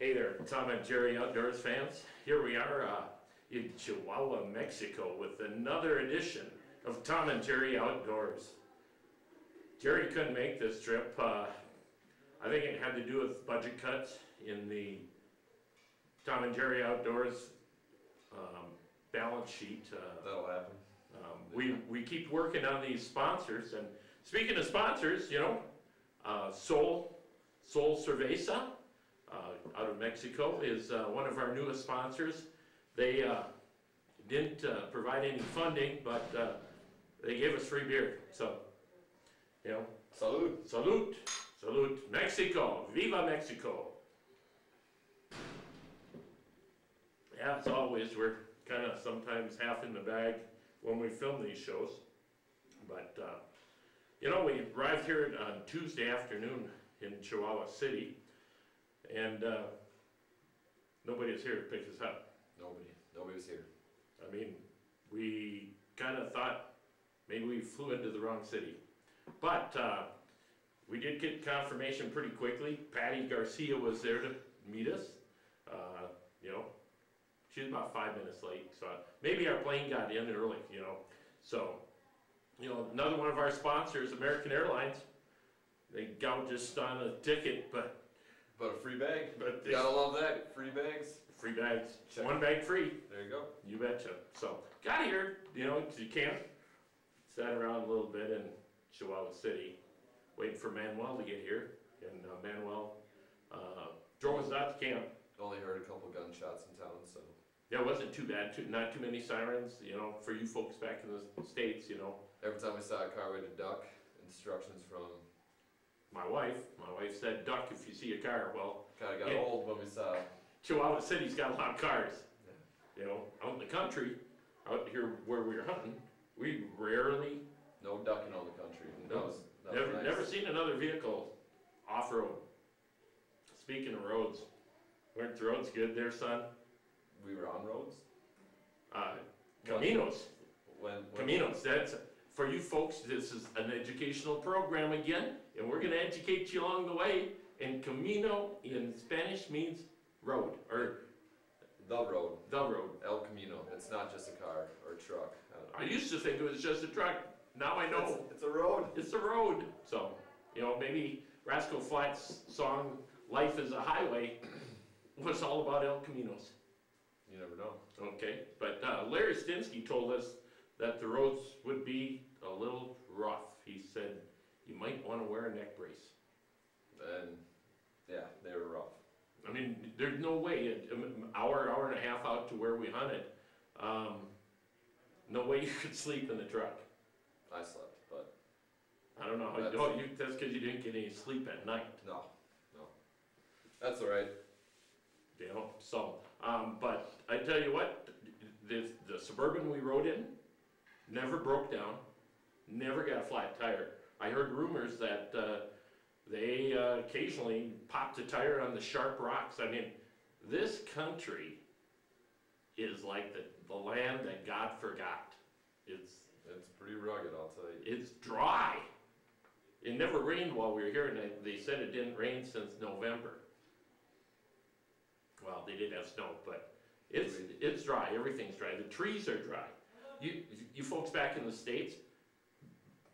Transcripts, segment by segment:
Hey there, Tom and Jerry Outdoors fans. Here we are in Chihuahua, Mexico with another edition of Tom and Jerry Outdoors. Jerry couldn't make this trip. I think it had to do with budget cuts in the Tom and Jerry Outdoors balance sheet. That'll happen. We keep working on these sponsors, and speaking of sponsors, you know, Sol Cerveza out of Mexico is one of our newest sponsors. They didn't provide any funding, but they gave us free beer. So, you know, Salud. Salud, salud, Mexico, viva Mexico. Yeah, as always, we're kind of sometimes half in the bag when we film these shows. But, you know, we arrived here on Tuesday afternoon in Chihuahua City, and nobody was here to pick us up. Nobody was here. I mean, we kind of thought maybe we flew into the wrong city. But we did get confirmation pretty quickly. Patty Garcia was there to meet us. You know, she was about 5 minutes late, so maybe our plane got in early, you know. So, you know, another one of our sponsors, American Airlines, they gouged us on a ticket, but a free bag. But you gotta love that. Free bags. Free bags. Check. One bag free. There you go. You betcha. So, got here, you know, 'cause you can't. Sat around a little bit in Chihuahua City, waiting for Manuel to get here. And Manuel drove us out to camp. Only heard a couple gunshots in town, so. Yeah, it wasn't too bad. Not too many sirens, you know, for you folks back in the States, you know. Every time we saw a car, we had to duck. Instructions from My wife said, duck if you see a car. Well, kind of got old when we saw. Chihuahua City's got a lot of cars. Yeah. You know, out in the country, out here where we were hunting, we rarely. No ducking on the country. No, that was nice. Never seen another vehicle off-road. Speaking of roads, weren't the roads good there, son? We were on roads. Caminos. When Caminos. That's for you folks. This is an educational program again, and we're going to educate you along the way. And camino in Spanish means road or the road. The road. El Camino. It's not just a car or a truck. I used to think it was just a truck. Now I know. It's a road. It's a road. So, you know, maybe Rascal Flatts' song "Life is a Highway" was all about El Caminos. You never know. Okay, but Larry Stinsky told us that the roads would be a little rough. He said you might want to wear a neck brace. And yeah, they were rough. I mean, there's no way, an hour and a half out to where we hunted, no way you could sleep in the truck. I slept, but I don't know. That's because you didn't get any sleep at night. No. That's all right. You know, so, but I tell you what, the Suburban we rode in never broke down, never got a flat tire. I heard rumors that they occasionally popped a tire on the sharp rocks. I mean, this country is like the land that God forgot. It's pretty rugged, I'll tell you. It's dry. It never rained while we were here, and they said it didn't rain since November. Well, they did have snow, but it's dry. Everything's dry. The trees are dry. You folks back in the States,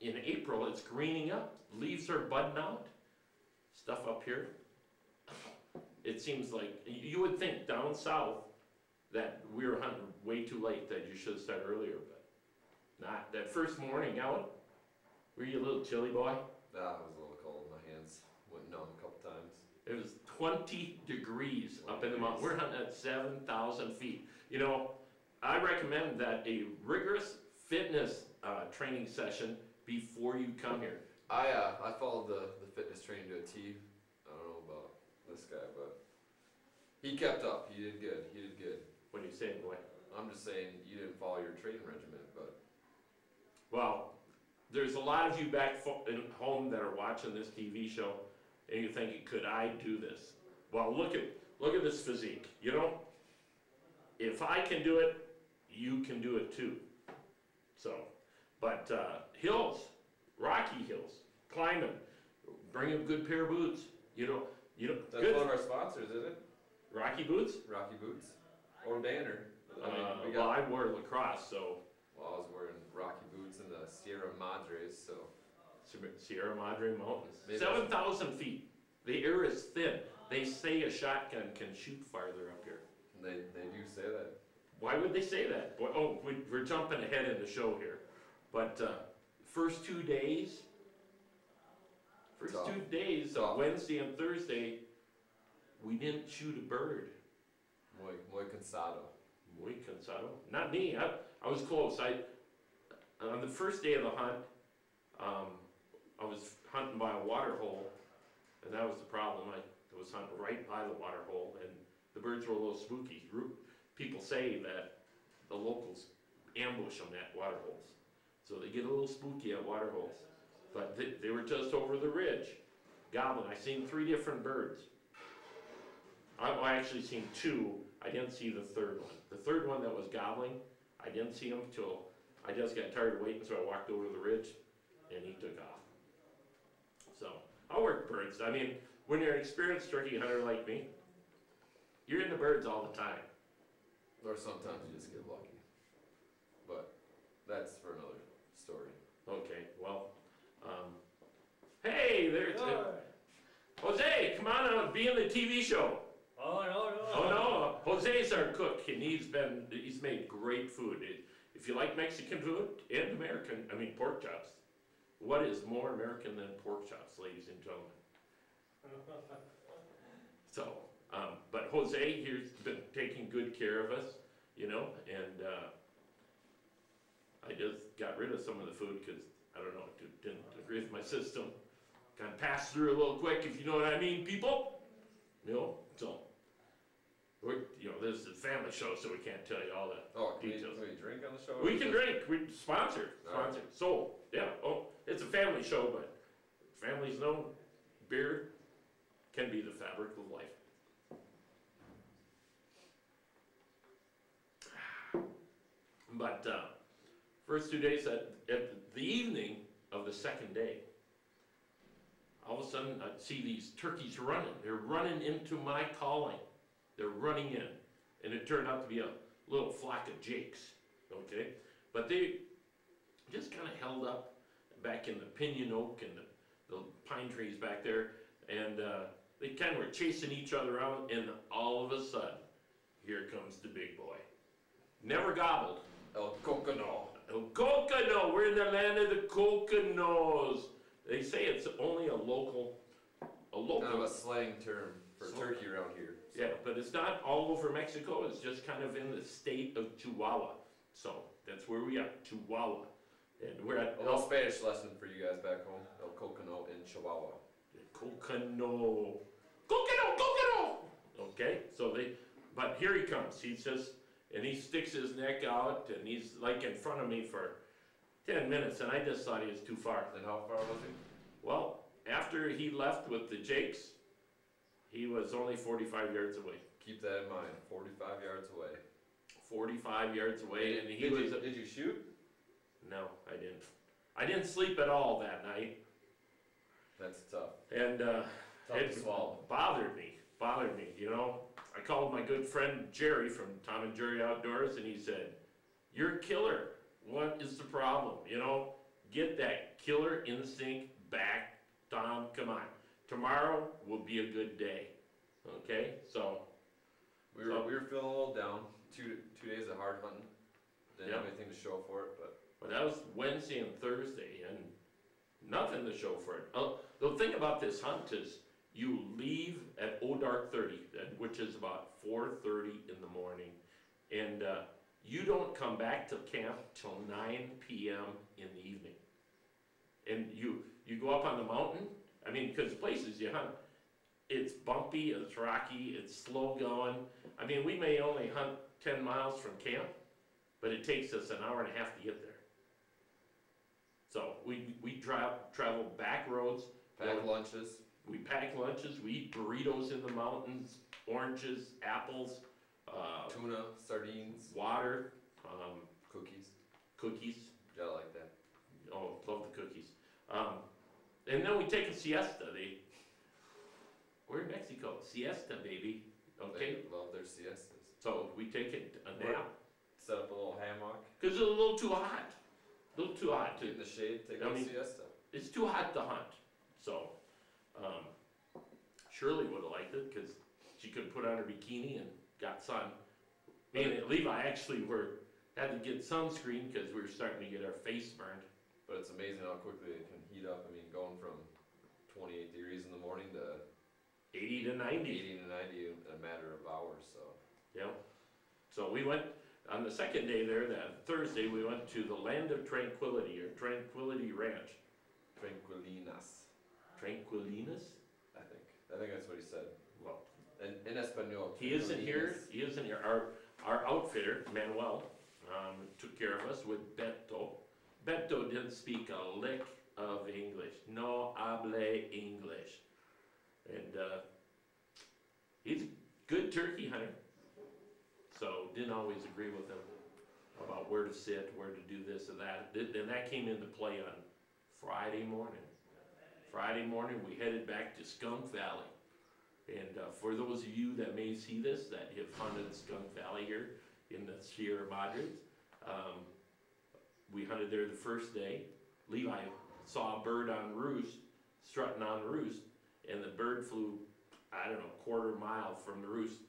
in April it's greening up. Leaves are budding out. Stuff up here, it seems like you would think down south that we were hunting way too late, that you should have started earlier, but not. That first morning out, were you a little chilly, boy? Nah, it was a little cold. My hands went numb a couple times. It was 20 degrees up in the mountain. We're hunting at 7,000 feet. You know, I recommend that a rigorous fitness training session before you come here. I followed the fitness training to a T. I don't know about this guy, but he kept up. He did good. He did good. What are you saying, boy? I'm just saying you didn't follow your training regimen, but. Well, there's a lot of you back at home that are watching this TV show, and you're thinking, could I do this? Well, look at this physique. You know, if I can do it, you can do it too. So, but hills, rocky hills, climbing, bring a good pair of boots. You know. That's good. One of our sponsors, isn't it? Rocky boots? Rocky boots, or Danner. I mean, we Well, got. I wore lacrosse, so Well, I was wearing Rocky boots in the Sierra Madres, so. Sierra Madre Mountains. Maybe 7,000 feet. The air is thin. They say a shotgun can shoot farther up here. They do say that. Why would they say that? Boy, oh, we're jumping ahead in the show here. But first 2 days, Tough. Tough. Wednesday and Thursday, we didn't shoot a bird. Muy cansado. Muy cansado. Not me. I was close. On the first day of the hunt, I was hunting by a water hole, and that was the problem. I was hunting right by the water hole, and the birds were a little spooky. People say that the locals ambush them at water holes, so they get a little spooky at water holes. But they were just over the ridge, gobbling. I seen 3 different birds. I actually seen 2. I didn't see the third one. The third one that was gobbling, I didn't see him till I just got tired of waiting, so I walked over to the ridge, and he took off. So, I work birds. I mean, when you're an experienced turkey hunter like me, you're in the birds all the time. Or sometimes you just get lucky. But that's for another story. Okay, well, hey, there's Jose, come on out and be in the TV show. Oh, no. Oh no, Jose's our cook, and he's made great food. If you like Mexican food and pork chops, what is more American than pork chops, ladies and gentlemen? So, but Jose here's been taking good care of us, and I just got rid of some of the food because, I don't know, it didn't agree with my system. Kind of passed through a little quick, if you know what I mean, people? So, this is a family show, so we can't tell you all the details. Can we drink on the show? We can drink, we sponsor. Right. So, yeah, it's a family show, but families know beer can be the fabric of life. But first 2 days, at the evening of the second day, all of a sudden I see these turkeys running. They're running into my calling. They're running in. And it turned out to be a little flock of jakes, okay? But they just kind of held up back in the pinyon oak and the pine trees back there, and they kind of were chasing each other around, and all of a sudden, here comes the big boy. Never gobbled. El Cocano. El Cocano, we're in the land of the Cocanos. They say it's only a local. Kind of a slang term for turkey around here. So. Yeah, but it's not all over Mexico, it's just kind of in the state of Chihuahua. So, that's where we are, Chihuahua. And we're at a little Spanish lesson for you guys back home. El Cocano in Chihuahua. Cocano. Cocano! Okay, but here he comes. He says, and he sticks his neck out, and he's like in front of me for 10 minutes, and I just thought he was too far. And how far was he? Well, after he left with the jakes, he was only 45 yards away. Keep that in mind, 45 yards away. 45 yards away, and Did you shoot? No, I didn't. I didn't sleep at all that night. That's tough. And tough it to swallow. bothered me. I called my good friend Jerry from Tom and Jerry Outdoors, and he said, "You're a killer. What is the problem? Get that killer instinct back, Tom. Come on. Tomorrow will be a good day." Okay, so we were feeling a little down. Two days of hard hunting. Didn't have anything to show for it, but that was Wednesday and Thursday, and nothing to show for it. The thing about this hunt is you leave at dark 30, which is about 4:30 in the morning, and you don't come back to camp till 9 p.m. in the evening. And you go up on the mountain. Because the places you hunt, it's bumpy, it's rocky, it's slow going. We may only hunt 10 miles from camp, but it takes us an hour and a half to get there. So we travel back roads. Pack lunches. We pack lunches, we eat burritos in the mountains, oranges, apples. Tuna, sardines. Water. Cookies. Yeah, I like that. Oh, love the cookies. And then we take a siesta. We're in Mexico. Siesta, baby. okay? They love their siestas. So we take a nap, Set up a little hammock. cause it's a little too hot. A little too hot Get in to, the shade, take I a mean- siesta. it's too hot to hunt. So, Shirley would've liked it, cause she could've put on her bikini and got sun. Me and Levi actually had to get sunscreen, cause we were starting to get our face burned. But it's amazing how quickly it can heat up. I mean, going from 28 degrees in the morning to 80 to 90. 80 to 90 in a matter of hours, so. Yeah. So we went, on the second day there, that Thursday, we went to the Land of Tranquility, or Tranquility Ranch. Tranquilinas, Tranquilinas? I think that's what he said. Well, In Espanol. he isn't here, Tranquilinas. Our outfitter, Manuel, took care of us with Beto. Beto didn't speak a lick of English, no hable English. And, he's a good turkey hunter. So didn't always agree with him about where to sit, where to do this or that. And that came into play on Friday morning. Friday morning, we headed back to Skunk Valley. And for those of you that may see this, that have hunted Skunk Valley here in the Sierra Madres, we hunted there the first day. Levi saw a bird on roost, strutting on roost, and the bird flew, I don't know, a quarter mile from the roost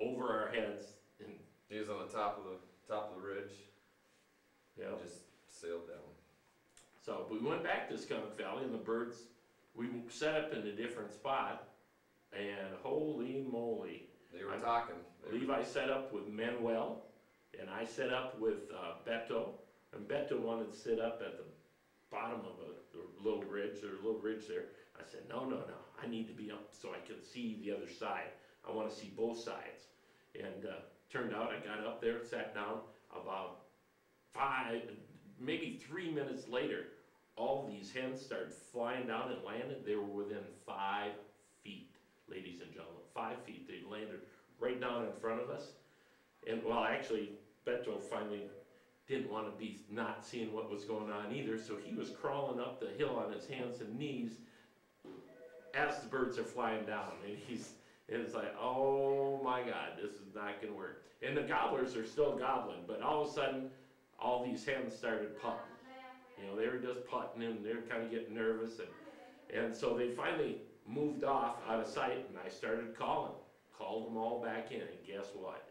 over our heads. And He was on the top of the ridge. yeah. And just sailed down. So we went back to Skunk Valley, and the birds, we set up in a different spot, and holy moly. They were talking. Levi set up with Manuel, and I set up with Beto, and Beto wanted to sit up at the bottom of a little ridge, there. I said, no, I need to be up so I can see the other side. I want to see both sides. And turned out I got up there, sat down, about 3 minutes later, all these hens started flying down and landed. They were within 5 feet, ladies and gentlemen, 5 feet. They landed right down in front of us. And well, actually, Beto finally didn't want to be not seeing what was going on either, so he was crawling up the hill on his hands and knees as the birds are flying down. And it's like, oh my God, this is not gonna work. And the gobblers are still gobbling, but all of a sudden, all these hens started putting. You know, they were just putting and they were kind of getting nervous, and so they finally moved off out of sight, and I started called them all back in, and guess what?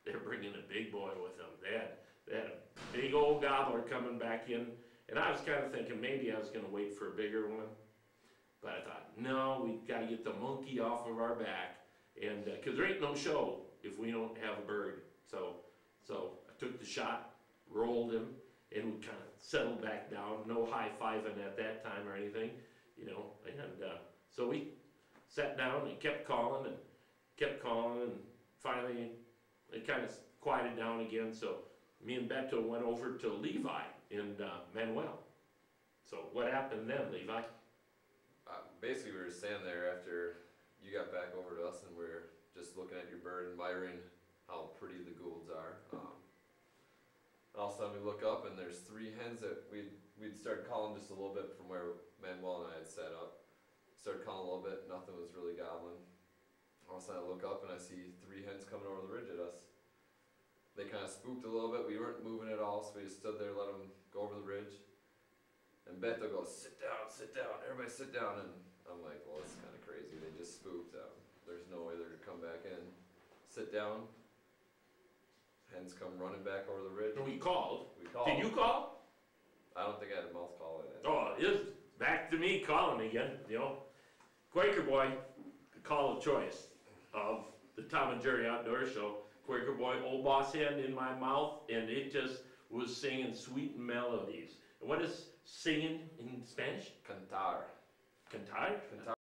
They're bringing a big boy with them. They had a big old gobbler coming back in, and I was kind of thinking maybe I was gonna wait for a bigger one, but I thought, no, we gotta get the monkey off of our back, and, cause there ain't no show if we don't have a bird. So I took the shot, rolled him, and we kind of settled back down, no high-fiving at that time or anything, you know, and so we sat down and kept calling, and finally it kind of quieted down again, so me and Beto went over to Levi and Manuel. So what happened then, Levi? Basically, we were standing there after you got back over to us, and we were just looking at your bird, admiring how pretty the Goulds are. All of a sudden we look up, and there's 3 hens that we'd started calling just a little bit from where Manuel and I had set up. Started calling a little bit, nothing was really gobbling. All of a sudden I look up and I see 3 hens coming over the ridge at us. They kind of spooked a little bit. We weren't moving at all, so we just stood there, let them go over the ridge. And Beto goes, sit down, everybody sit down. And I'm like, well, this is kind of crazy. They just spooked. There's no way they're going to come back in. Sit down. Hens come running back over the ridge. And we called. We called. Did you call? I don't think I had a mouth call in it. Oh, it is back to me calling again, you know. Quaker Boy, the call of choice of the Tom and Jerry Outdoor Show. Quaker Boy, old boss hand in my mouth, and it just was singing sweet melodies. And what is singing in Spanish? Cantar. Cantar? Cantar.